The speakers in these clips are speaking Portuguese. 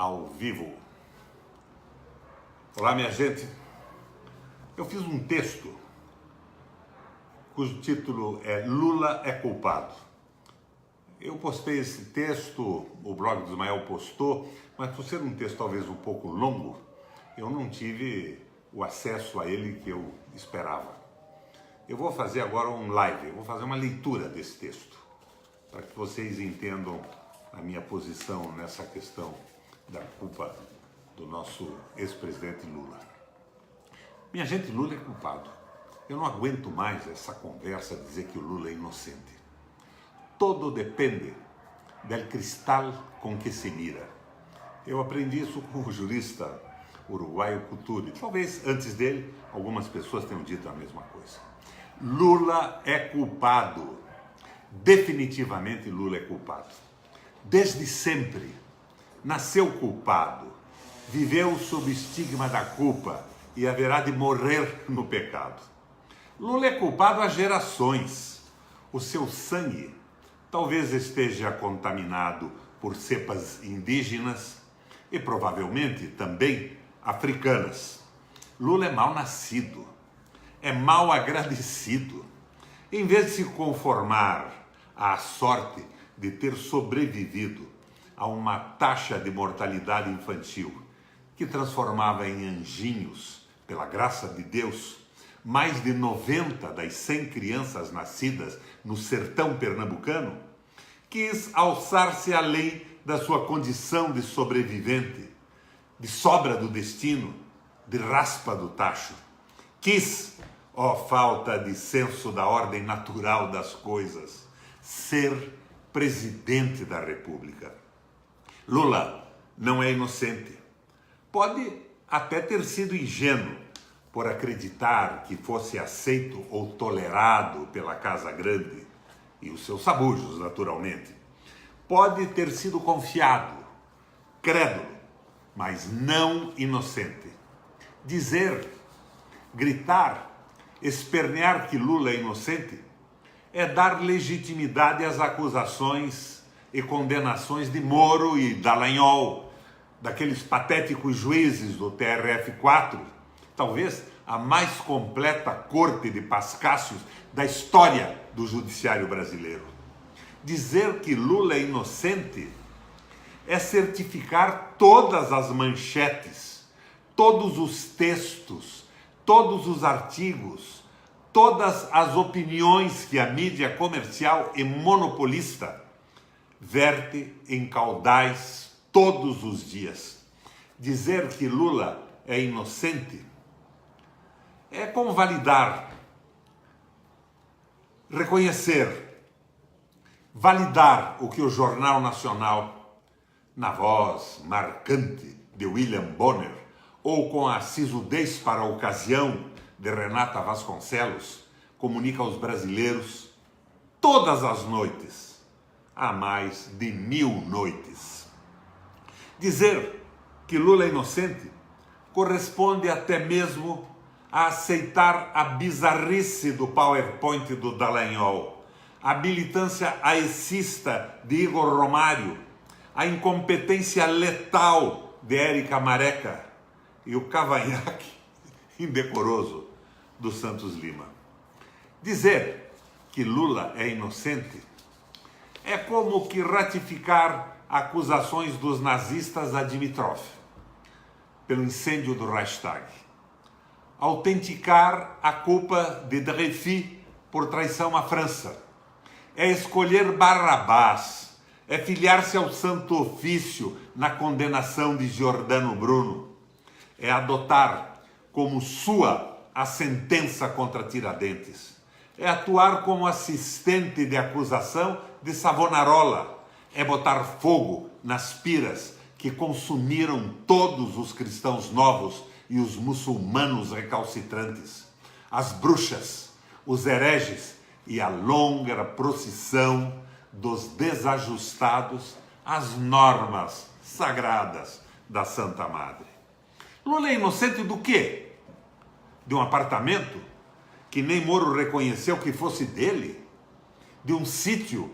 ao vivo. Olá, minha gente. Eu fiz um texto cujo título é Lula é culpado. Eu postei esse texto, o blog do Ismael postou, mas por ser um texto talvez um pouco longo, eu não tive o acesso a ele que eu esperava. Eu vou fazer agora um live, eu vou fazer uma leitura desse texto, para que vocês entendam a minha posição nessa questão da culpa do nosso ex-presidente Lula. Minha gente, Lula é culpado. Eu não aguento mais essa conversa de dizer que o Lula é inocente. Todo depende del cristal com que se mira. Eu aprendi isso com o jurista uruguaio Cuturi. Talvez antes dele algumas pessoas tenham dito a mesma coisa. Lula é culpado. Definitivamente Lula é culpado. Desde sempre nasceu culpado, viveu sob o estigma da culpa e haverá de morrer no pecado. Lula é culpado há gerações. O seu sangue talvez esteja contaminado por cepas indígenas e provavelmente também africanas. Lula é mal nascido, é mal agradecido. Em vez de se conformar à sorte de ter sobrevivido a uma taxa de mortalidade infantil que transformava em anjinhos, pela graça de Deus, mais de 90 das 100 crianças nascidas no sertão pernambucano, quis alçar-se além da sua condição de sobrevivente, de sobra do destino, de raspa do tacho. Quis, ó falta de senso da ordem natural das coisas, ser presidente da República. Lula não é inocente. Pode até ter sido ingênuo por acreditar que fosse aceito ou tolerado pela Casa Grande e os seus sabujos, naturalmente. Pode ter sido confiado, crédulo, mas não inocente. Dizer, gritar, espernear que Lula é inocente é dar legitimidade às acusações e condenações de Moro e Dallagnol, daqueles patéticos juízes do TRF4, talvez a mais completa corte de pascácios da história do judiciário brasileiro. Dizer que Lula é inocente é certificar todas as manchetes, todos os textos, todos os artigos, todas as opiniões que a mídia comercial e monopolista verte em caudais todos os dias. Dizer que Lula é inocente é convalidar, reconhecer, validar o que o Jornal Nacional, na voz marcante de William Bonner, ou com a sisudez para a ocasião de Renata Vasconcelos, comunica aos brasileiros todas as noites, há mais de 1000 noites. Dizer que Lula é inocente corresponde até mesmo a aceitar a bizarrice do PowerPoint do Dallagnol, a militância aecista de Igor Romário, a incompetência letal de Érica Mareca e o cavanhaque indecoroso do Santos Lima. Dizer que Lula é inocente é como que ratificar acusações dos nazistas a Dimitrov pelo incêndio do Reichstag. Autenticar a culpa de Dreyfus por traição à França. É escolher Barrabás, é filiar-se ao Santo Ofício na condenação de Giordano Bruno. É adotar como sua a sentença contra Tiradentes. É atuar como assistente de acusação de Savonarola. É botar fogo nas piras que consumiram todos os cristãos novos e os muçulmanos recalcitrantes, as bruxas, os hereges e a longa procissão dos desajustados às normas sagradas da Santa Madre. Lula é inocente do quê? De um apartamento que nem Moro reconheceu que fosse dele? De um sítio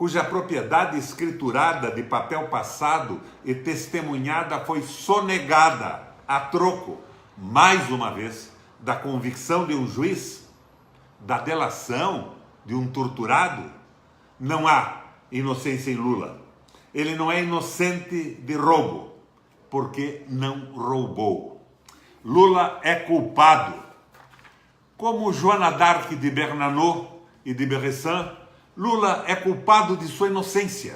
cuja propriedade escriturada de papel passado e testemunhada foi sonegada a troco, mais uma vez, da convicção de um juiz, da delação de um torturado? Não há inocência em Lula. Ele não é inocente de roubo, porque não roubou. Lula é culpado. Como Joana d'Arc de Bernanos e de Bressan, Lula é culpado de sua inocência.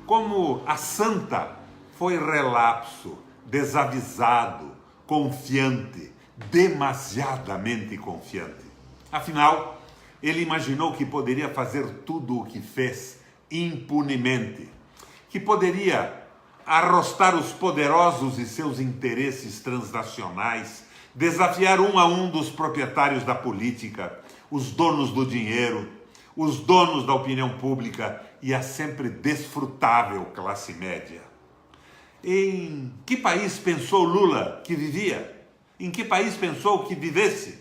Como a santa foi relapso, desavisado, confiante, demasiadamente confiante. Afinal, ele imaginou que poderia fazer tudo o que fez impunemente, que poderia arrostar os poderosos e seus interesses transnacionais, desafiar um a um dos proprietários da política, os donos do dinheiro, os donos da opinião pública e a sempre desfrutável classe média. Em que país pensou Lula que vivia? Em que país pensou que vivesse?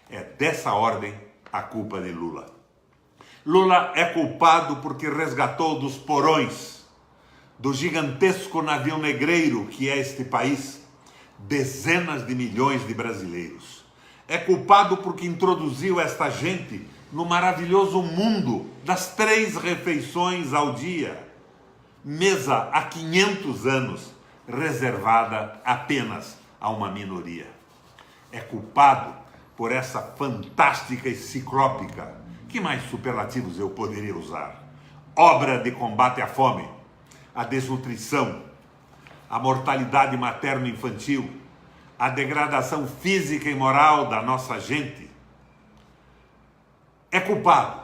É dessa ordem a culpa de Lula. Lula é culpado porque resgatou dos porões do gigantesco navio negreiro que é este país dezenas de milhões de brasileiros. É culpado porque introduziu esta gente no maravilhoso mundo das 3 refeições ao dia, mesa há 500 anos reservada apenas a uma minoria. É culpado por essa fantástica e ciclópica, que mais superlativos eu poderia usar? Obra de combate à fome, à desnutrição, à mortalidade materno-infantil, à degradação física e moral da nossa gente. É culpado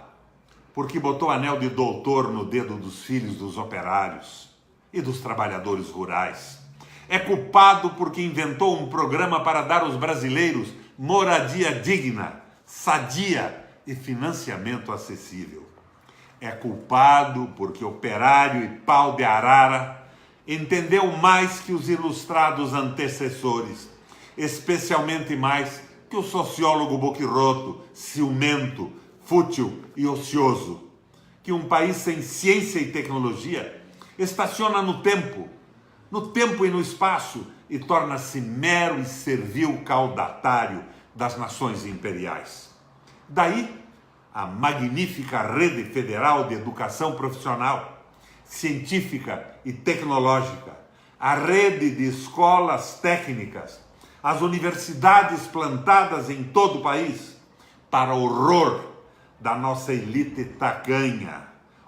porque botou anel de doutor no dedo dos filhos dos operários e dos trabalhadores rurais. É culpado porque inventou um programa para dar aos brasileiros moradia digna, sadia e financiamento acessível. É culpado porque operário e pau de arara entendeu mais que os ilustrados antecessores, especialmente mais que o sociólogo boquirroto, ciumento, fútil e ocioso, que um país sem ciência e tecnologia estaciona no tempo e no espaço e torna-se mero e servil caudatário das nações imperiais. Daí a magnífica rede federal de educação profissional, científica e tecnológica, a rede de escolas técnicas, as universidades plantadas em todo o país, para horror da nossa elite tacanha,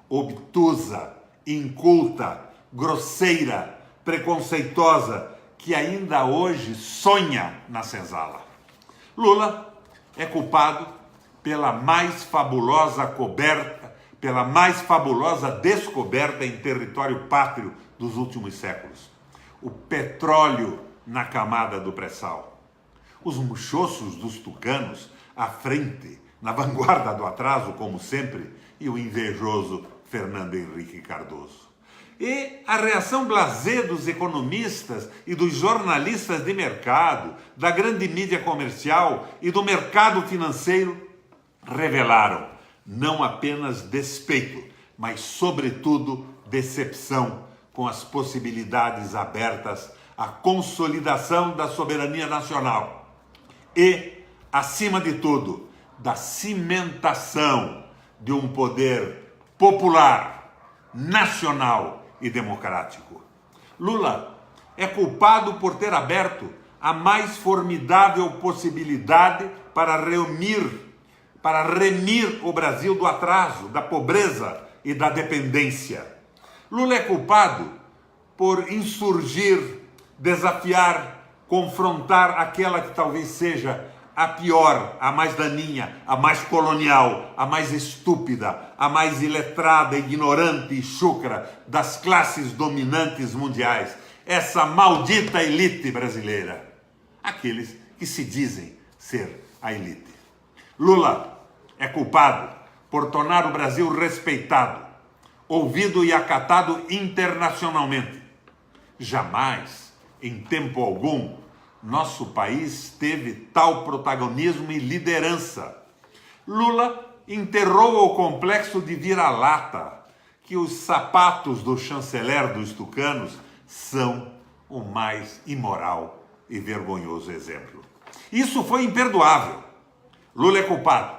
obtusa, inculta, grosseira, preconceituosa, que ainda hoje sonha na senzala. Lula é culpado pela mais fabulosa descoberta em território pátrio dos últimos séculos. O petróleo na camada do pré-sal. Os muxoços dos tucanos à frente, na vanguarda do atraso, como sempre, e o invejoso Fernando Henrique Cardoso. E a reação blasé dos economistas e dos jornalistas de mercado, da grande mídia comercial e do mercado financeiro revelaram não apenas despeito, mas, sobretudo, decepção com as possibilidades abertas à consolidação da soberania nacional e, acima de tudo, da cimentação de um poder popular, nacional e democrático. Lula é culpado por ter aberto a mais formidável possibilidade para remir o Brasil do atraso, da pobreza e da dependência. Lula é culpado por insurgir, desafiar, confrontar aquela que talvez seja a pior, a mais daninha, a mais colonial, a mais estúpida, a mais iletrada, ignorante e chucra das classes dominantes mundiais. Essa maldita elite brasileira. Aqueles que se dizem ser a elite. Lula é culpado por tornar o Brasil respeitado, ouvido e acatado internacionalmente. Jamais, em tempo algum, nosso país teve tal protagonismo e liderança. Lula enterrou o complexo de vira-lata que os sapatos do chanceler dos tucanos são o mais imoral e vergonhoso exemplo. Isso foi imperdoável. Lula é culpado,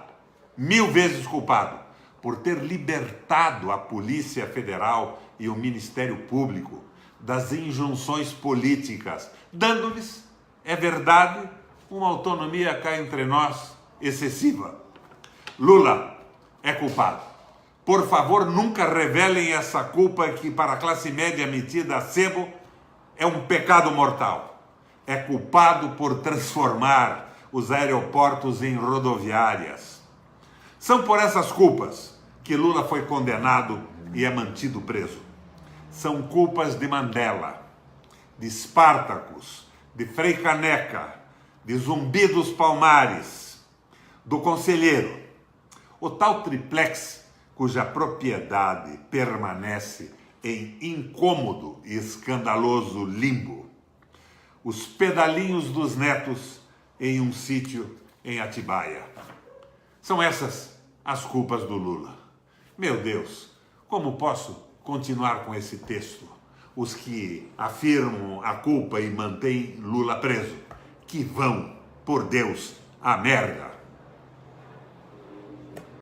1000 vezes culpado, por ter libertado a Polícia Federal e o Ministério Público das injunções políticas, dando-lhes, é verdade, uma autonomia cá entre nós excessiva. Lula é culpado. Por favor, nunca revelem essa culpa que para a classe média metida a sebo é um pecado mortal. É culpado por transformar os aeroportos em rodoviárias. São por essas culpas que Lula foi condenado e é mantido preso. São culpas de Mandela, de Spartacus, de Frei Caneca, de Zumbi dos Palmares, do Conselheiro. O tal triplex, cuja propriedade permanece em incômodo e escandaloso limbo. Os pedalinhos dos netos em um sítio em Atibaia. São essas as culpas do Lula. Meu Deus, como posso continuar com esse texto? Os que afirmam a culpa e mantêm Lula preso, que vão, por Deus, à merda.